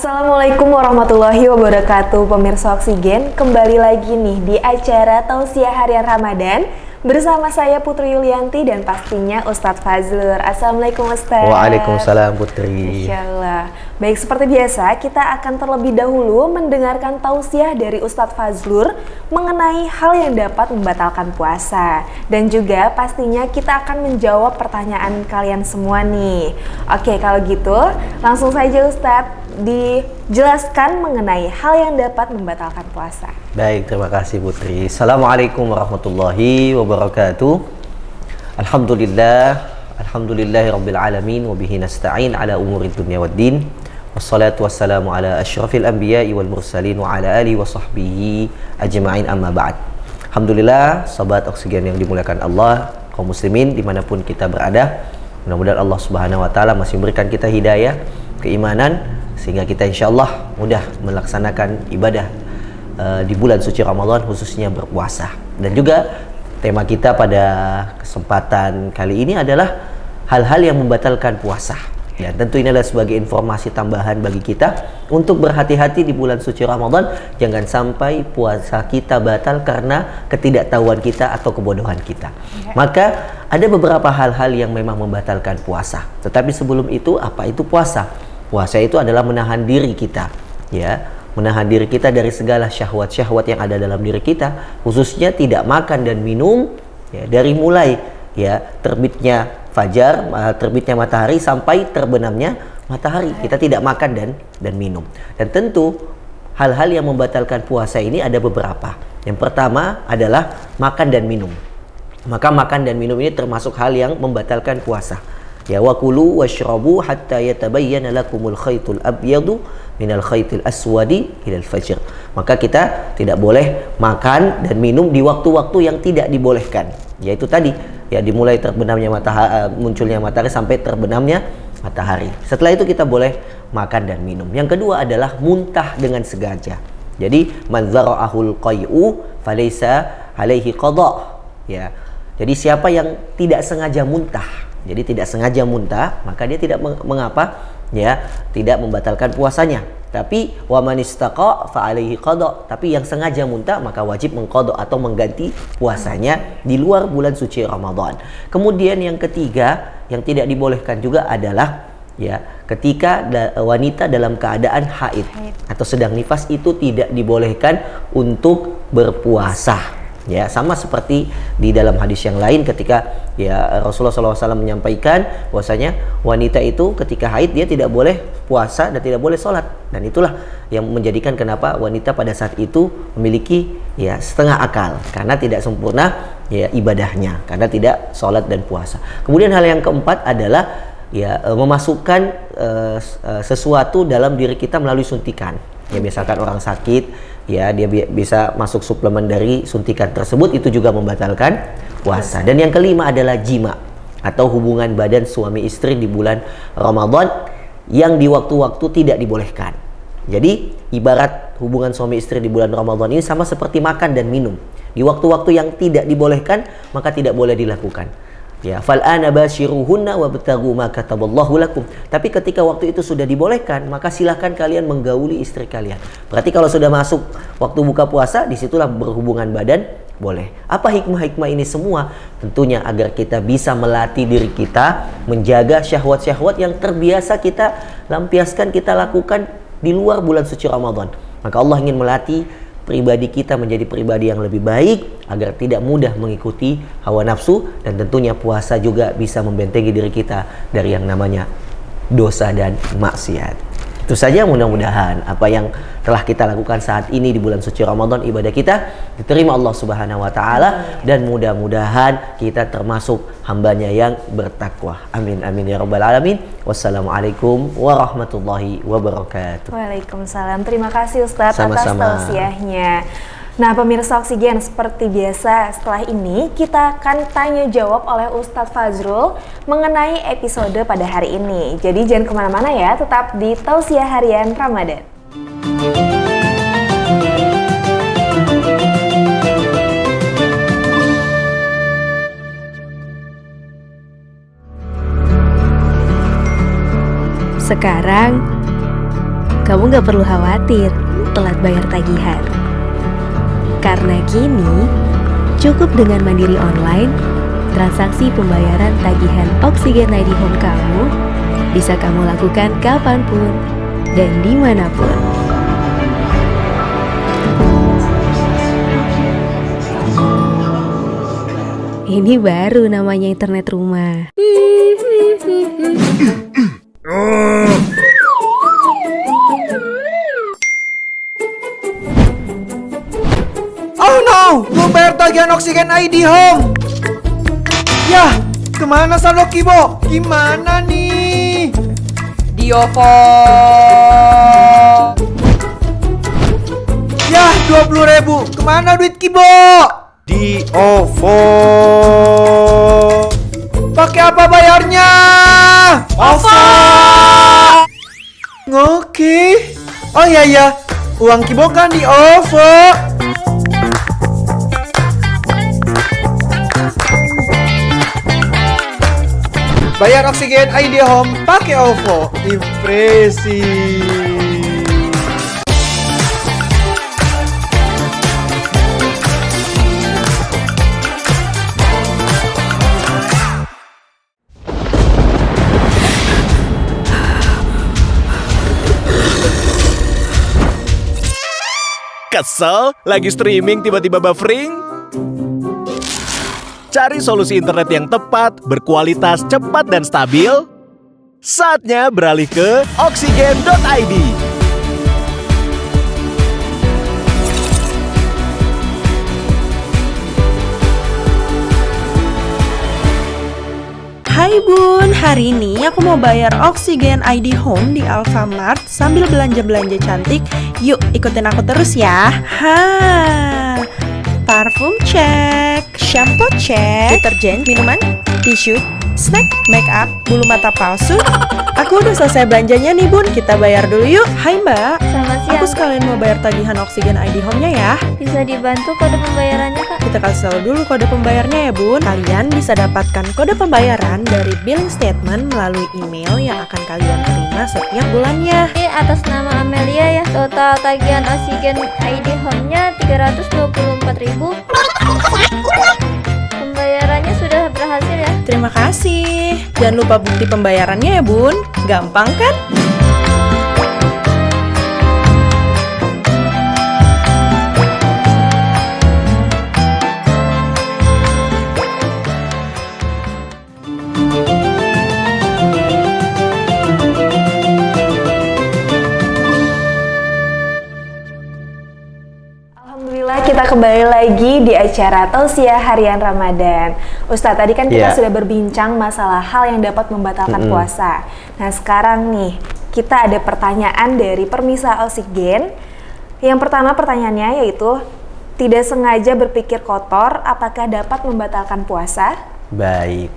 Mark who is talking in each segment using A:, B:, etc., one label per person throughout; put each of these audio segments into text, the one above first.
A: Assalamualaikum warahmatullahi wabarakatuh. Pemirsa Oksigen, kembali lagi nih di acara Tausiah Harian Ramadan bersama saya Putri Yulianti dan pastinya Ustadz Fazlur. Assalamualaikum Ustadz.
B: Waalaikumsalam Putri.
A: Insyaallah. Baik, seperti biasa kita akan terlebih dahulu mendengarkan tausiah dari Ustadz Fazlur mengenai hal yang dapat membatalkan puasa. Dan juga pastinya kita akan menjawab pertanyaan kalian semua nih. Oke, kalau gitu langsung saja Ustadz dijelaskan mengenai hal yang dapat membatalkan puasa.
B: Baik, terima kasih Putri. Assalamualaikum warahmatullahi wabarakatuh. Alhamdulillahi rabbil alamin wa bihi nasta'in ala umuri dunya waddin. Wassalatu wassalamu ala asyrafil anbiya'i wal mursalin wa ala alihi wa sahbihi ajma'in, amma ba'd. Alhamdulillah, sahabat Oksigen yang dimuliakan Allah, kaum muslimin dimanapun kita berada, mudah-mudahan Allah Subhanahu wa taala masih memberikan kita hidayah, keimanan, sehingga kita insyaallah mudah melaksanakan ibadah di bulan suci Ramadan, khususnya berpuasa. Dan juga tema kita pada kesempatan kali ini adalah hal-hal yang membatalkan puasa. Ya, tentu ini adalah sebagai informasi tambahan bagi kita untuk berhati-hati di bulan suci Ramadan. Jangan sampai puasa kita batal karena ketidaktahuan kita atau kebodohan kita. Maka ada beberapa hal-hal yang memang membatalkan puasa. Tetapi sebelum itu, apa itu puasa? Puasa itu adalah menahan diri kita, ya, menahan diri kita dari segala syahwat-syahwat yang ada dalam diri kita, khususnya tidak makan dan minum, ya, dari mulai ya terbitnya fajar, terbitnya matahari sampai terbenamnya matahari. Kita tidak makan dan minum. Dan tentu hal-hal yang membatalkan puasa ini ada beberapa. Yang pertama adalah makan dan minum. Maka makan dan minum ini termasuk hal yang membatalkan puasa. Ya, wa kulu washrabu hatta yatabayyana lakumul khaytul abyadu minal khaytil aswadi ilal fajr. Maka kita tidak boleh makan dan minum di waktu-waktu yang tidak dibolehkan. Yaitu tadi, ya, dimulai terbenamnya matahari, munculnya matahari sampai terbenamnya matahari. Setelah itu kita boleh makan dan minum. Yang kedua adalah muntah dengan sengaja. Jadi man zara'ahul qai'u falaysa alaihi qada'. Ya. Jadi siapa yang tidak sengaja muntah, jadi tidak sengaja muntah, maka dia tidak mengapa, ya, tidak membatalkan puasanya. Tapi wa man istaqa fa alaihi qada. Tapi yang sengaja muntah maka wajib mengqada atau mengganti puasanya di luar bulan suci Ramadan. Kemudian yang ketiga yang tidak dibolehkan juga adalah, ya, ketika wanita dalam keadaan haid atau sedang nifas itu tidak dibolehkan untuk berpuasa. Ya, sama seperti di dalam hadis yang lain ketika, ya, Rasulullah SAW menyampaikan bahwasanya wanita itu ketika haid dia tidak boleh puasa dan tidak boleh sholat. Dan itulah yang menjadikan kenapa wanita pada saat itu memiliki, ya, setengah akal karena tidak sempurna, ya, ibadahnya, karena tidak sholat dan puasa. Kemudian hal yang keempat adalah, ya, memasukkan sesuatu dalam diri kita melalui suntikan. Ya, misalkan orang sakit, ya, dia bisa masuk suplemen dari suntikan tersebut, itu juga membatalkan puasa. Dan yang kelima adalah jima atau hubungan badan suami istri di bulan Ramadan yang di waktu-waktu tidak dibolehkan. Jadi ibarat hubungan suami istri di bulan Ramadan ini sama seperti makan dan minum. Di waktu-waktu yang tidak dibolehkan maka tidak boleh dilakukan. Ya, fal'ana basyiruhunna wabtaghu ma kataballahu lakum. Tapi ketika waktu itu sudah dibolehkan, maka silahkan kalian menggauli istri kalian. Berarti kalau sudah masuk waktu buka puasa, disitulah berhubungan badan boleh. Apa hikmah-hikmah ini semua? Tentunya agar kita bisa melatih diri kita menjaga syahwat-syahwat yang terbiasa kita lampiaskan, kita lakukan di luar bulan suci Ramadan. Maka Allah ingin melatih pribadi kita menjadi pribadi yang lebih baik agar tidak mudah mengikuti hawa nafsu, dan tentunya puasa juga bisa membentengi diri kita dari yang namanya dosa dan maksiat. Itu saja, mudah-mudahan apa yang telah kita lakukan saat ini di bulan suci Ramadan, ibadah kita diterima Allah Subhanahu wa taala, dan mudah-mudahan kita termasuk hambanya yang bertakwa. Amin amin ya rabbal alamin. Wassalamualaikum warahmatullahi wabarakatuh.
A: Waalaikumsalam. Terima kasih Ustadz atas
B: Sama-sama.
A: tausiahnya. Nah, pemirsa Oksigen, seperti biasa setelah ini kita akan tanya jawab oleh Ustadz Fazrul mengenai episode pada hari ini. Jadi jangan kemana-mana ya, tetap di Tausiah Harian Ramadan.
C: Sekarang
A: kamu gak perlu khawatir telat bayar tagihan. Karena kini, cukup dengan Mandiri Online, transaksi pembayaran tagihan Oksigen ID Home kamu bisa kamu lakukan kapanpun dan dimanapun. Ini baru namanya internet rumah.
C: Oh no, belum bayar tagihan Oksigen ID Home. Yah, kemana saldo Kibo? Gimana nih?
D: Di OVO.
C: Yah, 20.000. Kemana duit Kibo? Di OVO. Pakai apa bayarnya? OVO. Oke. Oh iya ya, uang Kibo kan di OVO. Bayar Oksigen ID Home pakai OVO. Impresi.
E: Kesel? Lagi streaming tiba-tiba buffering? Cari solusi internet yang tepat, berkualitas, cepat, dan stabil? Saatnya beralih ke Oksigen.id.
D: Hai Bun, hari ini aku mau bayar Oksigen ID Home di Alfamart sambil belanja-belanja cantik. Yuk ikutin aku terus ya. Parfum cek, shampoo cek, deterjen, minuman, tisu, snack, make up, bulu mata palsu. Aku udah selesai belanjanya nih Bun, kita bayar dulu yuk. Hai Mbak,
F: Selamat siang.
D: aku sekalian mau bayar tagihan Oksigen ID Home-nya ya.
F: Bisa dibantu kode pembayarannya, Kak?
D: Kita kasih tahu dulu kode pembayarnya ya Bun. Kalian bisa dapatkan kode pembayaran dari billing statement melalui email yang akan kalian terima setiap bulannya.
F: Ini atas nama Amelia ya. Total tagihan Oksigen ID Home-nya 324.000. Pembayarannya sudah berhasil ya.
D: Terima kasih. Jangan lupa bukti pembayarannya ya Bun. Gampang kan?
A: Kita kembali lagi di acara Tausiah Harian Ramadan. Ustadz, tadi kan kita sudah berbincang masalah hal yang dapat membatalkan puasa. Nah sekarang nih, kita ada pertanyaan dari Permisa Oksigen. Yang pertama pertanyaannya yaitu, tidak sengaja berpikir kotor, apakah dapat membatalkan puasa?
B: Baik.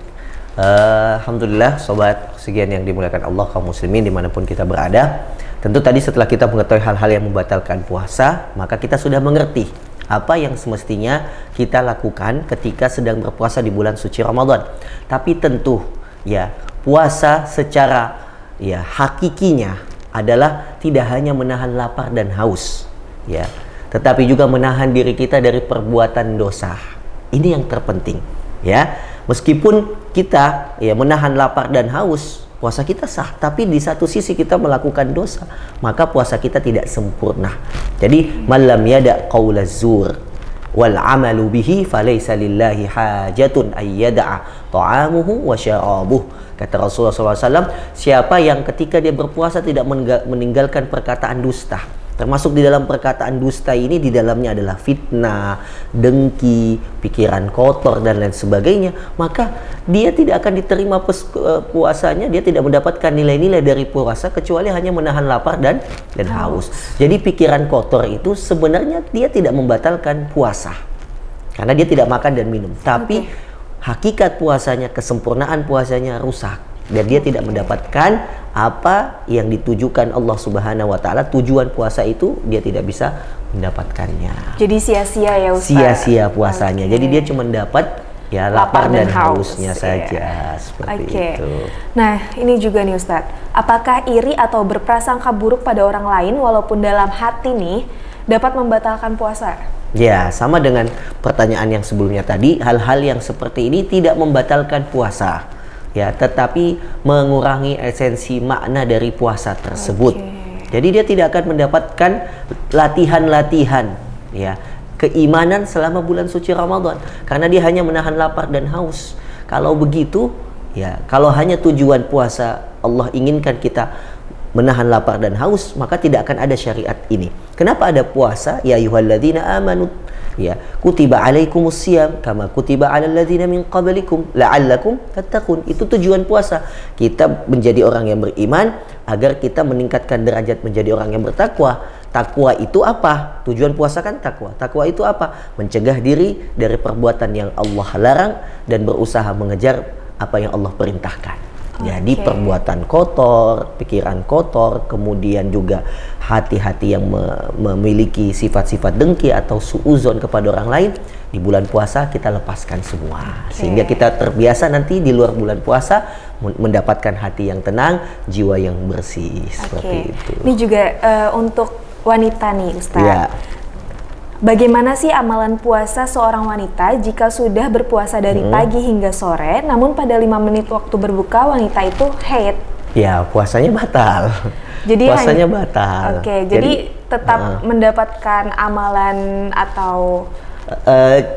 B: Alhamdulillah Sobat Oksigen yang dimuliakan Allah, kaum muslimin dimanapun kita berada. Tentu tadi setelah kita mengetahui hal-hal yang membatalkan puasa, maka kita sudah mengerti apa yang semestinya kita lakukan ketika sedang berpuasa di bulan suci Ramadan. Tapi tentu ya, puasa secara hakikinya adalah tidak hanya menahan lapar dan haus ya, tetapi juga menahan diri kita dari perbuatan dosa. Ini yang terpenting ya. Meskipun kita menahan lapar dan haus, puasa kita sah, tapi di satu sisi kita melakukan dosa, maka puasa kita tidak sempurna. Jadi malam yada qaulaz zur wal amalu bihi falaysa lillahi hajatun ayyada'a ta'amuhu wa syarabuh. Kata Rasulullah SAW, siapa yang ketika dia berpuasa tidak meninggalkan perkataan dusta, termasuk di dalam perkataan dusta ini di dalamnya adalah fitnah, dengki, pikiran kotor dan lain sebagainya, maka dia tidak akan diterima puasanya, dia tidak mendapatkan nilai-nilai dari puasa kecuali hanya menahan lapar dan haus. Jadi pikiran kotor itu sebenarnya dia tidak membatalkan puasa karena dia tidak makan dan minum, tapi hakikat puasanya, kesempurnaan puasanya rusak dan dia tidak mendapatkan apa yang ditujukan Allah Subhanahu wa taala. Tujuan puasa itu dia tidak bisa mendapatkannya.
A: Jadi sia-sia ya Ustaz.
B: Sia-sia puasanya. Jadi dia cuma dapat ya lapar dan
A: haus,
B: hausnya
A: ya.
B: saja seperti
A: Oke.
B: itu.
A: Nah, ini juga nih Ustadz, apakah iri atau berprasangka buruk pada orang lain walaupun dalam hati nih dapat membatalkan puasa?
B: Ya, sama dengan pertanyaan yang sebelumnya tadi, hal-hal yang seperti ini tidak membatalkan puasa. Ya, tetapi mengurangi esensi makna dari puasa tersebut. Jadi dia tidak akan mendapatkan latihan-latihan ya keimanan selama bulan suci Ramadan karena dia hanya menahan lapar dan haus. Kalau begitu, ya kalau hanya tujuan puasa Allah inginkan kita menahan lapar dan haus, maka tidak akan ada syariat ini. Kenapa ada puasa? Ya ayyuhalladzina amanu, ya kutiba alaikumusiyam kama kutiba alal ladzina min qablikum la'allakum tattaqun. Itu tujuan puasa. Kita menjadi orang yang beriman agar kita meningkatkan derajat menjadi orang yang bertakwa. Takwa itu apa? Tujuan puasa kan takwa. Takwa itu apa? Mencegah diri dari perbuatan yang Allah larang dan berusaha mengejar apa yang Allah perintahkan. Jadi perbuatan kotor, pikiran kotor, kemudian juga hati-hati yang memiliki sifat-sifat dengki atau suuzon kepada orang lain, di bulan puasa kita lepaskan semua. Sehingga kita terbiasa nanti di luar bulan puasa mendapatkan hati yang tenang, jiwa yang bersih, seperti itu.
A: Ini juga untuk wanita nih Ustadz.
B: Ya.
A: Bagaimana sih amalan puasa seorang wanita jika sudah berpuasa dari pagi hingga sore, namun pada 5 menit waktu berbuka wanita itu haid?
B: Ya, puasanya batal.
A: Jadi
B: puasanya batal.
A: Jadi tetap mendapatkan amalan atau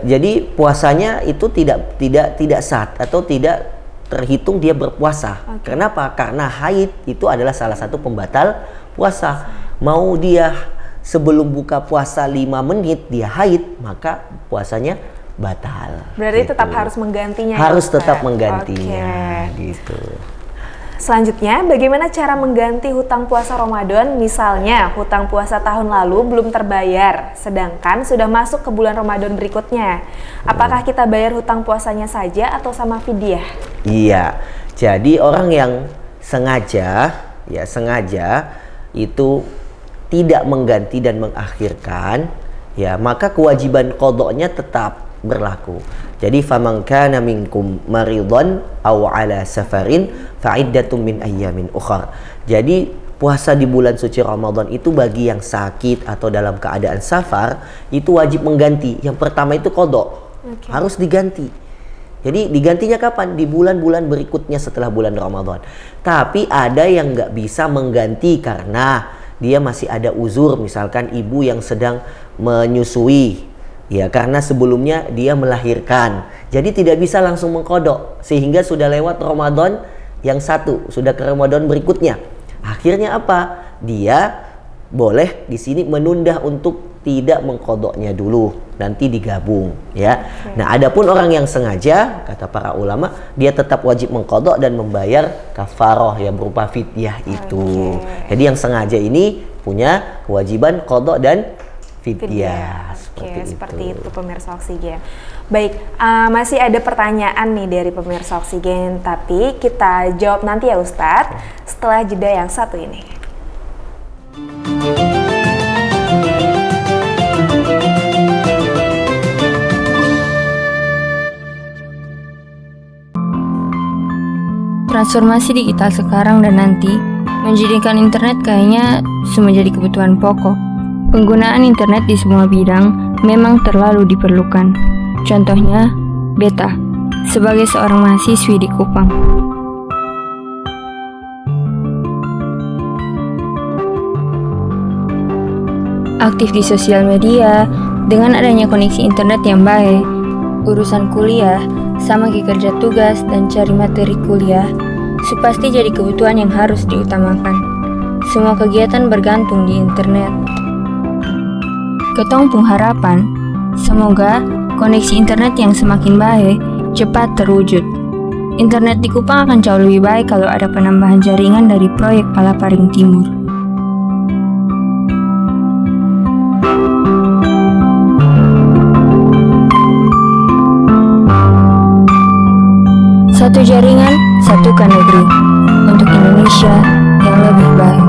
B: jadi puasanya itu tidak sah atau tidak terhitung dia berpuasa. Kenapa? Karena haid itu adalah salah satu pembatal puasa. Mau dia sebelum buka puasa 5 menit dia haid, maka puasanya batal.
A: Berarti
B: gitu.
A: tetap harus menggantinya.
B: Harus
A: ya,
B: tetap menggantinya,
A: Oke.
B: gitu.
A: Selanjutnya, bagaimana cara mengganti hutang puasa Ramadan? Misalnya, hutang puasa tahun lalu belum terbayar, sedangkan sudah masuk ke bulan Ramadan berikutnya. Apakah kita bayar hutang puasanya saja atau sama fidyah?
B: Iya. Jadi orang yang sengaja itu tidak mengganti dan mengakhirkan, ya maka kewajiban qadanya tetap berlaku. Jadi faman kana minkum maridhan aw ala safarin fa'iddatun min ayyamin ukhra. Jadi puasa di bulan suci Ramadan itu bagi yang sakit atau dalam keadaan safar itu wajib mengganti. Yang pertama itu qada. Harus diganti. Jadi digantinya kapan? Di bulan-bulan berikutnya setelah bulan Ramadan. Tapi ada yang nggak bisa mengganti karena dia masih ada uzur, misalkan ibu yang sedang menyusui, ya karena sebelumnya dia melahirkan, jadi tidak bisa langsung mengkodok, sehingga sudah lewat Ramadan yang satu, sudah ke Ramadan berikutnya. Akhirnya apa? Dia boleh di sini menunda untuk tidak mengkodoknya dulu, nanti digabung, ya. Nah, adapun orang yang sengaja, kata para ulama, dia tetap wajib mengkodok dan membayar kafaroh yang berupa fidyah itu. Jadi yang sengaja ini punya kewajiban kodok dan fidyah.
A: Seperti itu pemirsa Oksigen. Baik, masih ada pertanyaan nih dari pemirsa Oksigen, tapi kita jawab nanti ya Ustadz setelah jeda yang satu ini.
F: Transformasi digital sekarang dan nanti menjadikan internet kayaknya menjadi kebutuhan pokok. Penggunaan internet di semua bidang memang terlalu diperlukan. Contohnya, Beta, sebagai seorang mahasiswi di Kupang. Aktif di sosial media, dengan adanya koneksi internet yang baik, urusan kuliah, sama kerja tugas dan cari materi kuliah, pasti jadi kebutuhan yang harus diutamakan. Semua kegiatan bergantung di internet. Ketong pun harapan, semoga koneksi internet yang semakin baik cepat terwujud. Internet di Kupang akan jauh lebih baik kalau ada penambahan jaringan dari proyek Palaparing Timur. Satu jaringan, satukan negeri untuk Indonesia yang lebih baik.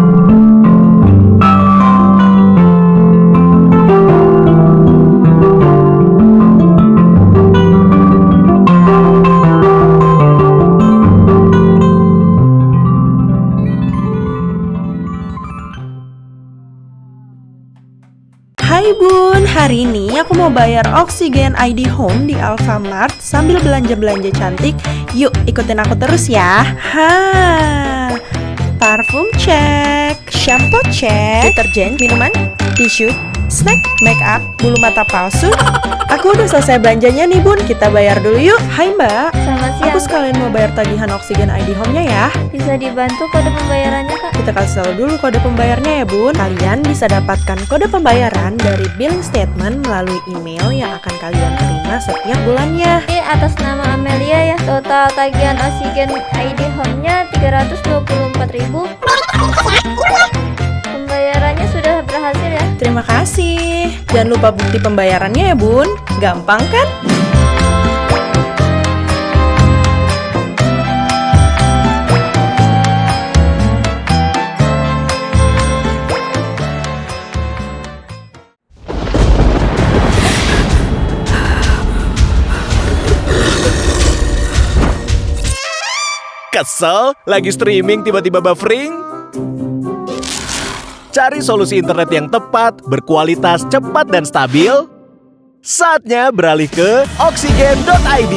D: hari ini aku mau bayar Oksigen ID Home di Alfamart sambil belanja-belanja cantik. Yuk ikutin aku terus ya. Parfum cek, shampoo cek, deterjen, minuman, tisu, snack, make up, bulu mata palsu. Aku udah selesai belanjanya nih bun, kita bayar dulu yuk. Hai mbak,
F: Selamat siang.
D: aku sekalian mau bayar tagihan Oksigen ID Home-nya ya.
F: Bisa dibantu kode pembayarannya, Kak?
D: Kita kasih tahu dulu kode pembayarnya ya bun. Kalian bisa dapatkan kode pembayaran dari billing statement melalui email yang akan kalian terima setiap bulannya.
F: Ini atas nama Amelia ya. Total tagihan Oksigen ID Home-nya 324.000. Pembayarannya sudah berhasil ya.
D: Terima kasih. Jangan lupa bukti pembayarannya ya bun. Gampang kan?
E: Kesel? Lagi streaming tiba-tiba buffering? Cari solusi internet yang tepat, berkualitas, cepat, dan stabil? Saatnya beralih ke oksigen.id.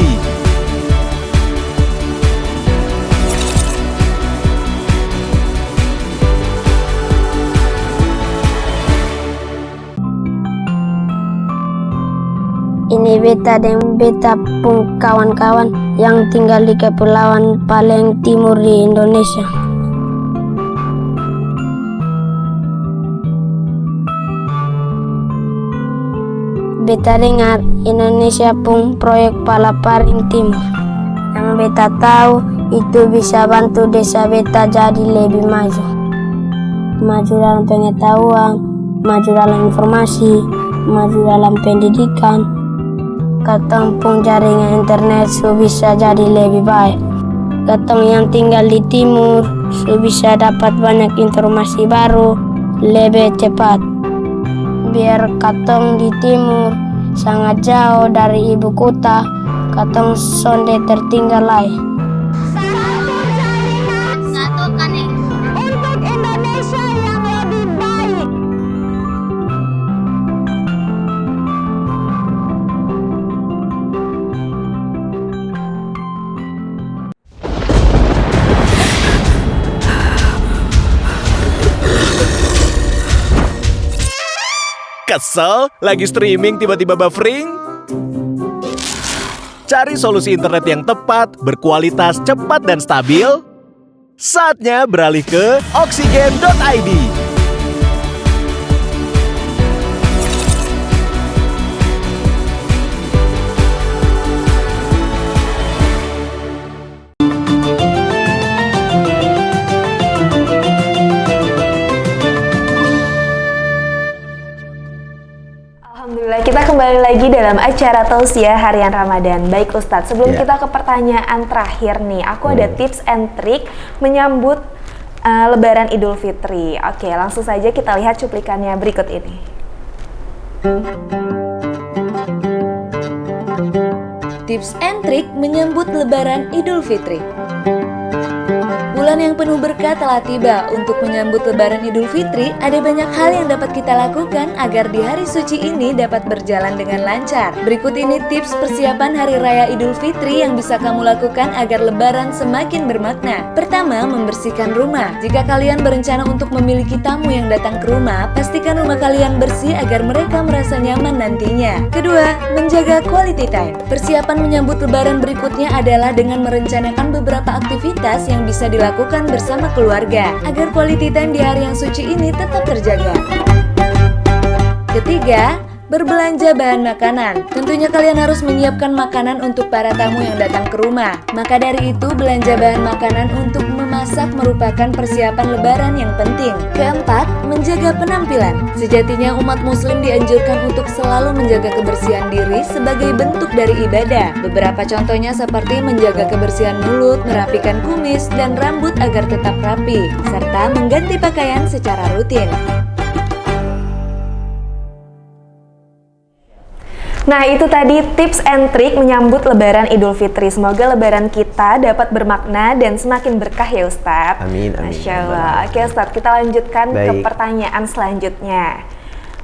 G: Ini beta dan beta pun kawan-kawan yang tinggal di kepulauan paling timur di Indonesia. Beta dengar Indonesia pun proyek pala paling timur. Yang beta tahu itu bisa bantu desa beta jadi lebih maju. Maju dalam pengetahuan, maju dalam informasi, maju dalam pendidikan. Katong pun jaringan internet su bisa jadi lebih baik. Katong yang tinggal di timur su bisa dapat banyak informasi baru lebih cepat. Biar katong di timur sangat jauh dari ibu kota, katong sonde tertinggal lagi. Satukan untuk Indonesia yang lebih baik.
E: Kesel? Lagi streaming tiba-tiba buffering? Cari solusi internet yang tepat, berkualitas, cepat, dan stabil? Saatnya beralih ke oksigen.id.
A: Alhamdulillah, kita kembali lagi dalam acara Tausiah Harian Ramadan. Baik Ustadz, sebelum kita ke pertanyaan terakhir nih, aku ada tips and trik menyambut Lebaran Idul Fitri. Oke, langsung saja kita lihat cuplikannya berikut ini.
H: Tips and trik menyambut Lebaran Idul Fitri. Bulan yang penuh berkah telah tiba. Untuk menyambut Lebaran Idul Fitri, ada banyak hal yang dapat kita lakukan agar di hari suci ini dapat berjalan dengan lancar. Berikut ini tips persiapan Hari Raya Idul Fitri yang bisa kamu lakukan agar Lebaran semakin bermakna. Pertama, membersihkan rumah. Jika kalian berencana untuk memiliki tamu yang datang ke rumah, pastikan rumah kalian bersih agar mereka merasa nyaman nantinya. Kedua, menjaga quality time. Persiapan menyambut Lebaran berikutnya adalah dengan merencanakan beberapa aktivitas yang bisa dilakukan bersama keluarga agar quality time di hari yang suci ini tetap terjaga. Ketiga, berbelanja bahan makanan. Tentunya kalian harus menyiapkan makanan untuk para tamu yang datang ke rumah. Maka dari itu, belanja bahan makanan untuk memasak merupakan persiapan Lebaran yang penting. Keempat, menjaga penampilan. Sejatinya umat muslim dianjurkan untuk selalu menjaga kebersihan diri sebagai bentuk dari ibadah. Beberapa contohnya seperti menjaga kebersihan mulut, merapikan kumis dan rambut agar tetap rapi, serta mengganti pakaian secara rutin.
A: Nah, itu tadi tips and trik menyambut Lebaran Idul Fitri. Semoga Lebaran kita dapat bermakna dan semakin berkah ya Ustadz.
B: Amin, amin.
A: Masya Allah. Oke Ustadz, kita lanjutkan ke
B: Baik.
A: pertanyaan selanjutnya.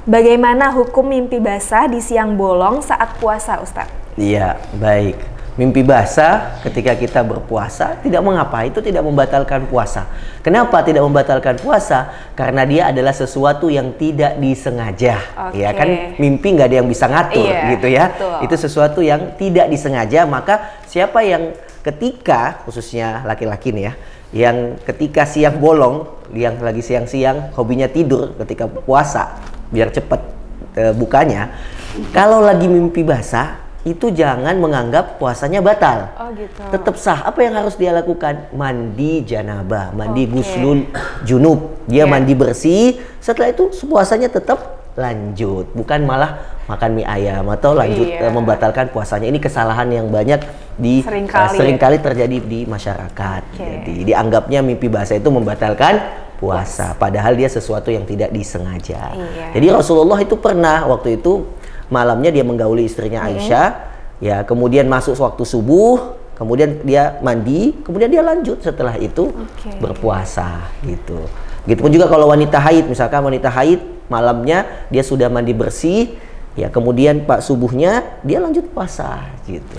A: Bagaimana hukum mimpi basah di siang bolong saat puasa, Ustadz?
B: Iya, baik. Mimpi basah ketika kita berpuasa tidak mengapa, itu tidak membatalkan puasa. Kenapa tidak membatalkan puasa? Karena dia adalah sesuatu yang tidak disengaja. Ya kan, mimpi nggak ada yang bisa ngatur gitu ya.
A: Betul.
B: Itu sesuatu yang tidak disengaja, maka siapa yang ketika, khususnya laki-laki nih ya, yang ketika siang bolong, yang lagi siang-siang hobinya tidur ketika puasa biar cepat bukanya, kalau lagi mimpi basah itu jangan menganggap puasanya batal.
A: Oh gitu.
B: Tetap sah. Apa yang harus dia lakukan? Mandi janabah, mandi guslul junub. Dia mandi bersih. Setelah itu puasanya tetap lanjut, bukan malah makan mie ayam atau lanjut membatalkan puasanya. Ini kesalahan yang banyak seringkali terjadi di masyarakat. Jadi dianggapnya mimpi basah itu membatalkan puasa, padahal dia sesuatu yang tidak disengaja. Jadi Rasulullah itu pernah waktu itu malamnya dia menggauli istrinya Aisyah, ya kemudian masuk waktu subuh, kemudian dia mandi, kemudian dia lanjut setelah itu berpuasa gitu. Begitupun juga kalau wanita haid, misalkan wanita haid malamnya dia sudah mandi bersih, ya kemudian subuhnya dia lanjut puasa gitu.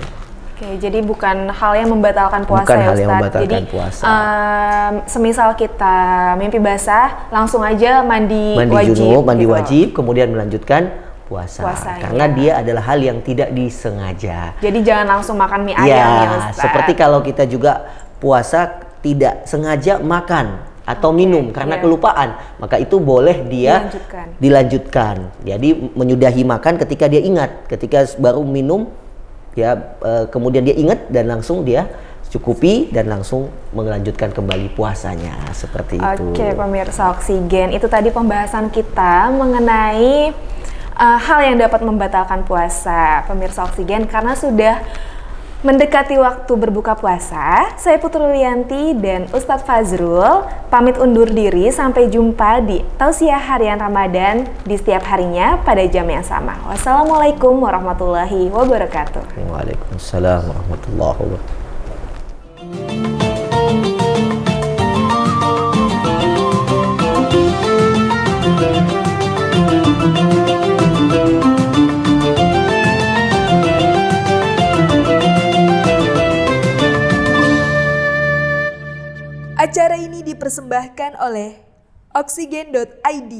A: Oke, jadi bukan hal yang membatalkan puasa
B: bukan
A: ya
B: hal
A: Ustadz.
B: yang membatalkan
A: Jadi
B: puasa.
A: Semisal kita mimpi basah, langsung aja mandi wajib.
B: Junub, mandi
A: gitu.
B: wajib, kemudian melanjutkan puasa karena dia adalah hal yang tidak disengaja.
A: Jadi jangan langsung makan mie ayam ya Ustadz.
B: Seperti kalau kita juga puasa tidak sengaja makan atau minum karena kelupaan, maka itu boleh dia dilanjutkan. Jadi menyudahi makan ketika dia ingat, ketika baru minum ya kemudian dia ingat dan langsung dia cukupi dan langsung melanjutkan kembali puasanya seperti itu.
A: Oke, pemirsa Oksigen, itu tadi pembahasan kita mengenai hal yang dapat membatalkan puasa. Pemirsa Oksigen, karena sudah mendekati waktu berbuka puasa, saya Putri Lianti dan Ustadz Fazrul pamit undur diri. Sampai jumpa di Tausiah Harian Ramadan di setiap harinya pada jam yang sama. Wassalamualaikum warahmatullahi wabarakatuh.
B: Waalaikumsalam warahmatullahi wabarakatuh.
I: Acara ini dipersembahkan oleh Oksigen.id.